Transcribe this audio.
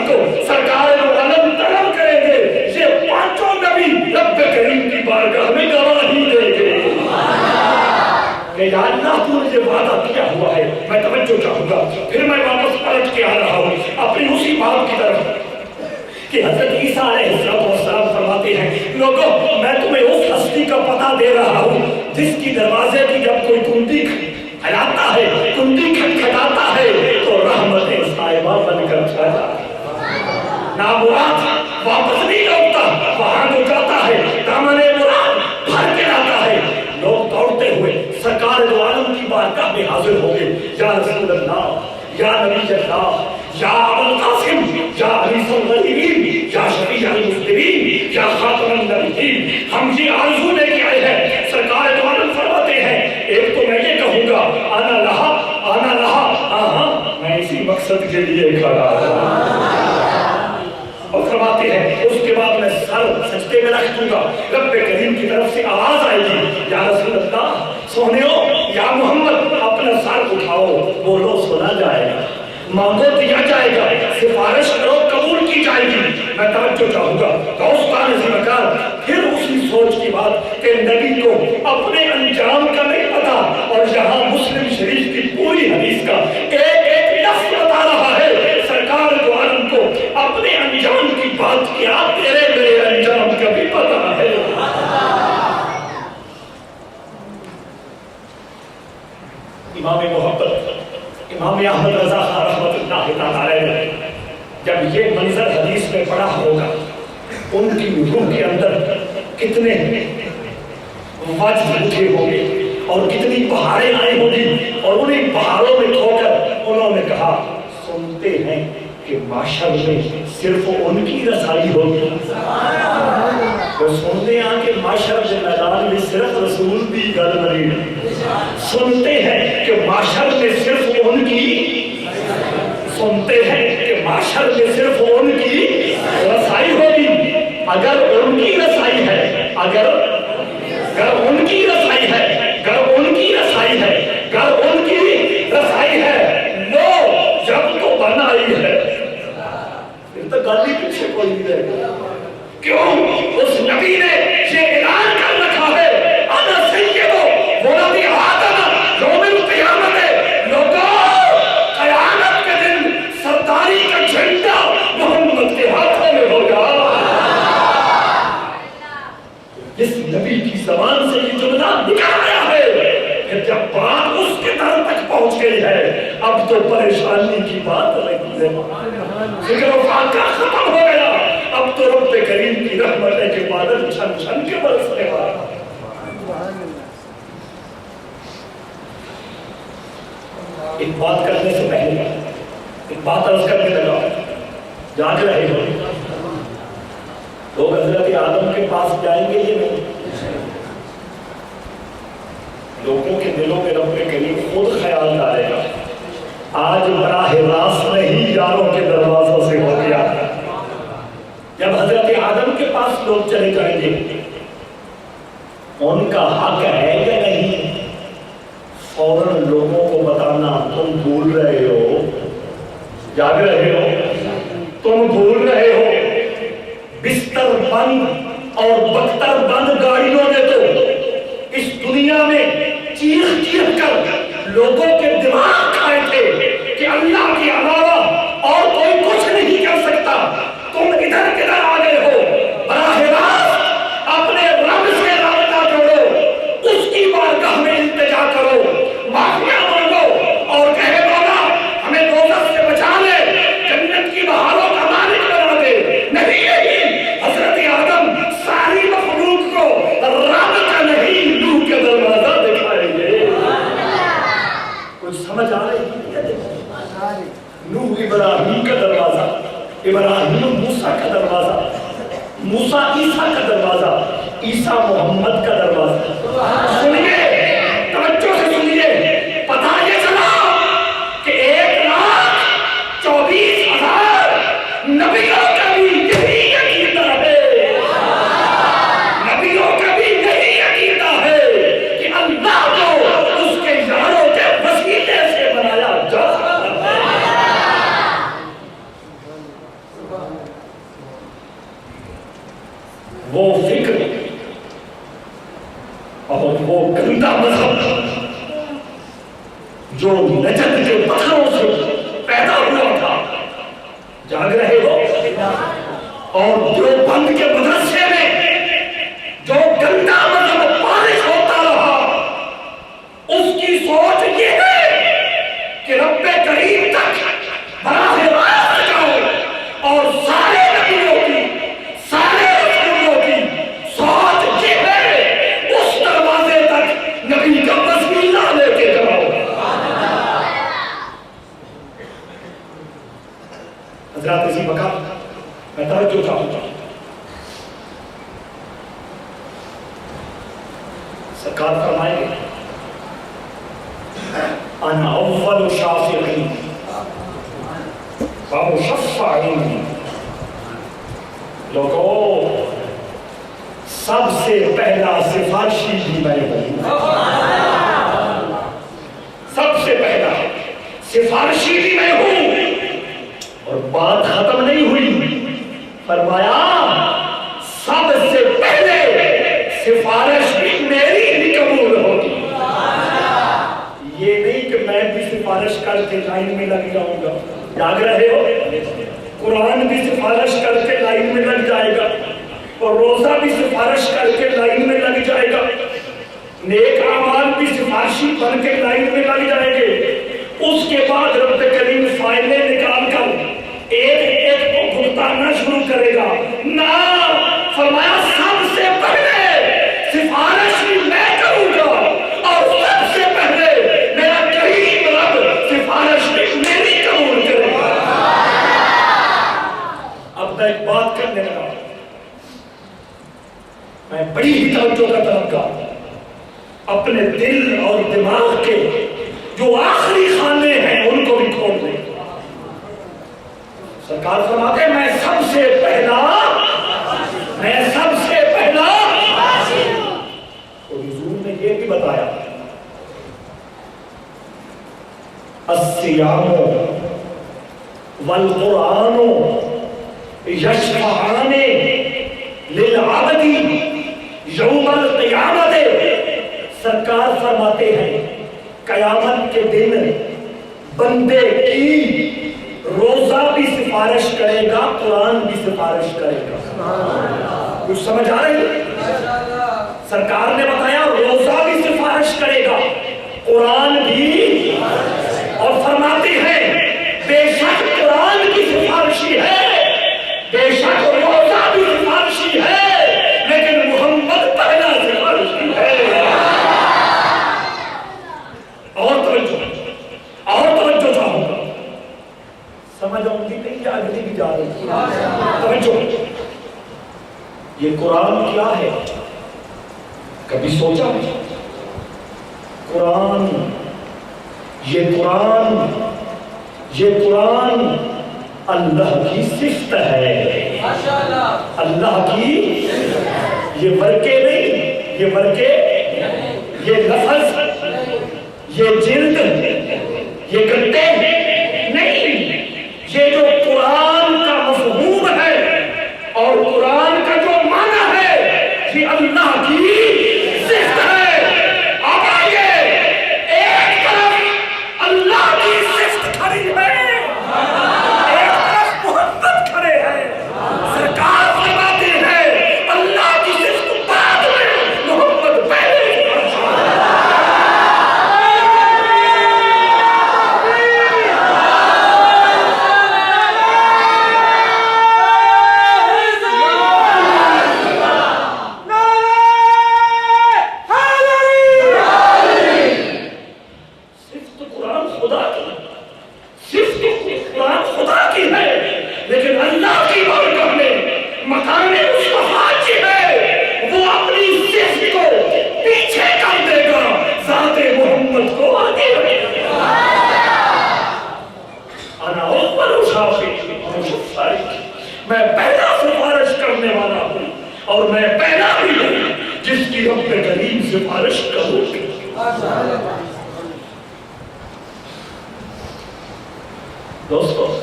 تو سرکار دو عالم طلب کریں گے، یہ پانچوں نبی رب کریم کی بارگاہ میں گواہی دیں گے کہ یا اللہ تو نے یہ وعدہ کیا ہوا ہے۔ میں توجہ چاہوں گا، پھر میں واپس پلٹ کے آ رہا ہوں اپنی اسی بات کی طرف کہ حضرت عیسیٰ علیہ السلام فرماتے ہیں لوگوں میں تمہیں اس ہستی کا پتہ دے رہا ہوں جس کی دروازے کی جب کوئی کنڈی ہلاتا ہے، کنڈی کھٹکھٹاتا ہے تو رحمت صاحبہ بن کر جاتا ہے، نامراد واپس نہیں لوٹتا، وہاں جو جاتا ہے دامن مراد بھر کے لاتا ہے۔ لوگ دوڑتے ہوئے سرکار دو عالم کی بارگاہ میں حاضر ہو گئے، یا رسول اللہ، یا نبی اللہ، یا ابو القاسم، یا انیس الغریبین، یا شفیع المذنبین، یا خاتم النبیین، ہم یہ آرزو لے کے آئے ہیں۔ سرکار دو عالم فرماتے ہیں ایک تو میں یہ کہوں گا آنا رہا، آنا رہا، ہاں میں اسی مقصد کے لیے کھڑا ہوں، اور فرماتے ہیں اس کے بعد میں سر سجدے میں رکھ دوں گا، رب کریم کی طرف سے آواز آئے گی یا رسول اللہ سونیو، یا محمد اپنا سر اٹھاؤ، بولو سنا جائے گا، مانگو دیا جائے گا، سفارش کرو قبول کی جائے گی۔ میں توجہ چاہوں گا دوستان ذمکار، پھر اسی سوچ کی بات کہ نبی کو اپنے انجام کا نہیں پتا، اور یہاں مسلم شریف کی پوری حدیث کا ایک ایک لفظ بتا رہا ہے، سرکار دو عالم کو اپنے انجام کی بات کیا تیرے میرے انجام کا بھی پتا ہے۔ امام محبت امام احمد رضا خان رحمۃ اللہ تعالی نے جب یہ منظر حدیث میں پڑھا ہوگا، ان کی روح کے اندر کتنے وجد اٹھے ہوں گے اور کتنی بہاریں آئی ہوں گی، اور انہیں بہاروں میں کھو کر انہوں نے کہا سنتے ہیں کہ معاشر میں صرف ان کی رسائی ہوگی، وہ سنتے ہیں کہ معاشر کے میدان میں صرف رسول کی گل بنی، سنتے ہیں کہ معاشر میں صرف ان کی، سنتے ہیں کہ معاشر میں صرف ان کی رسائی ہوگی۔ اگر ان کی رسائی ہے، اگر ان کی رسائی ہے، اگر ان کی رسائی ہے، اگر ان کی رسائی ہے، لو جب تو بنائی ہے، پھر تو گالی پیچھے کوئی نہیں رہے گا۔ کیوں؟ اس نبی نے یہ اعلان کر رکھا ہے انا سیدو ولد آدم یوم القیامت، لوگوں قیامت کے دن سرداری کا جھنڈا محمد کے ہاتھوں میں ہوگا۔ اس نبی کی زبان سے یہ جملہ نکل آیا ہے، پھر جب بات اس کے در تک پہنچ گئی ہے اب تو پریشانی کی بات رہی ہے، فکر و فاقہ ختم ہو گیا، اب تو رب کریم کی رحمت ہے کہ بادل چھن چھن کے برسنے والا۔ ایک بات کرنے سے پہلے ایک بات عرض کرنے لگا، جاگ رہے ہو لوگ حضرت آدم کے پاس جائیں گے، یہ نہیں، لوگوں کے دلوں میں رب کریم خود خیال ڈالے گا۔ آج براہ راست نہیں یاروں کے دروازوں سے ہو گیا، جب حضرت آدم کے پاس لوگ چلے جائیں گے ان کا حق ہے کہ نہیں، فوراً لوگوں کو بتانا تم بھول رہے ہو، جاگ رہے ہو، تم بھول رہے ہو، بستر بند اور بختر بند گاڑیوں نے تو اس دنیا میں چیخ چیخ کر لوگوں کے دماغ کھائے تھے کہ اللہ کے علاوہ اور کوئی کچھ نہیں کر سکتا، تم ادھر کدھر آ گئے ہو، براہ راست اپنے رب سے رابطہ جوڑو، اس کی بارگاہ میں التجا کرو، معافیاں مانگو اور کہے مولا ہمیں دوزخ سے بچا لے، جنت کی بہاروں کا مالک بنا دے۔ نہیں یہی حضرت آدم ساری مخلوق کو رب کا نہیں روح کا دروازہ دکھائیں گے۔ کچھ سمجھ آ رہی ہے؟ نوح ابراہیم کا دروازہ، ابراہیم موسیٰ کا دروازہ، موسیٰ عیسیٰ کا دروازہ، عیسیٰ محمد کا دروازہ۔ سنیے توجہ سے سنیے، پتہ یہ چلا کہ 1,24,000 نبیوں کا بھی یہی عقیدہ ہے، نبیوں کا بھی یہی عقیدہ ہے کہ اللہ کو اس کے یاروں کے وسیلے سے بنایا جا سکتا ہے۔ وہ فکر اور وہ گندا مذہب جو نجد کے پتھروں سے پیدا ہوا تھا، جاگ رہے ہو؟ اور دیوبند کے مدرسے میں جو گندا مذہب پالش ہوتا رہا، اس کی سوچ یہ ہے کہ رب کریم تک براہ راست جاؤ، اور سارے نبیوں کی، سارے رسولوں کی سوچ یہ ہے اس دروازے تک نبی کا وسیلہ لے کے جاؤ۔ حضرات اسی وقت میں توجہ چاہوں گا، سرکار فرمائیں گے انا اول شافعین ومشفعین، لوگوں سب سے پہلا سفارشی بھی میں ہوں، سب سے پہلا سفارشی بھی میں ہوں۔ اور بات ختم نہیں ہوئی، فرمایا سب سے پہلے سفارش بھی میری ہی قبول ہوگی۔ یہ نہیں کہ میں بھی سفارش کر کے لائن میں لگ جاؤں گا، جاگ رہے ہو؟ قرآن بھی سفارش کر کے لائن میں لگ جائے گا، اور روزہ بھی سفارش کر کے لائن میں لگ جائے گا، نیک اعمال بھی سفارشی بن کے لائن میں لگ جائیں گے۔ اس کے بعد رب کریم فائلیں نکال کر ایک ایک کو بھگتانا شروع کرے گا۔ نہ، فرمایا سب سے پہلے سفارش بھی میں کروں گا، اور سب سے پہلے میرا کریم رب سفارش بھی میری قبول کرے گا۔ اب میں ایک بات کرنے لگا، میں بڑی ہی توجہ کا طلبگار، اپنے دل اور دماغ کے جو آخری خانے ہیں ان کو بھی کھول دیں۔ سرکار فرماتے ہیں میں سب سے پہلا اور حضور نے یہ بھی بتایا الصیام والقرآن یشفعان للعبد یوم القیامت۔ سرکار فرماتے ہیں قیامت کے دن بندے کی روزہ بھی سفارش کرے گا، قرآن بھی سفارش کرے گا۔ کچھ سمجھ آ رہی ہے؟ سرکار نے بتایا روزہ بھی سفارش کرے گا، قرآن بھی، اور فرماتی ہے بے شک قرآن کی سفارشی ہے، بے شک روزہ بھی سفارشی ہے، لیکن محمد پہلا سفارشی ہے۔ اور توجہ چاہوں گا، سمجھ آؤں گی نہیں یا اگلی بھی جا رہی؟ توجہ، یہ قرآن کیا ہے؟ کبھی سوچا؟ قرآن، یہ قرآن اللہ کی صفت ہے، اللہ کی، یہ ورقے نہیں، یہ لفظ، یہ جلد، یہ گھنٹے نہیں، یہ جو قرآن کا مفہوم ہے اور قرآن کا جو معنی ہے، یہ اللہ کی صفت ہے۔ اب آئیے، ایک طرف اللہ کی صفت کھڑی ہے، ایک طرف محمد کھڑے ہیں۔ سرکار فرماتی ہے اللہ کی صفت بعد میں، محمد پہلے۔ میں پہلا سفارش کرنے والا ہوں، اور میں پہلا بھی ہوں جس کی رب کریم سفارش کروں گی۔ دوستو،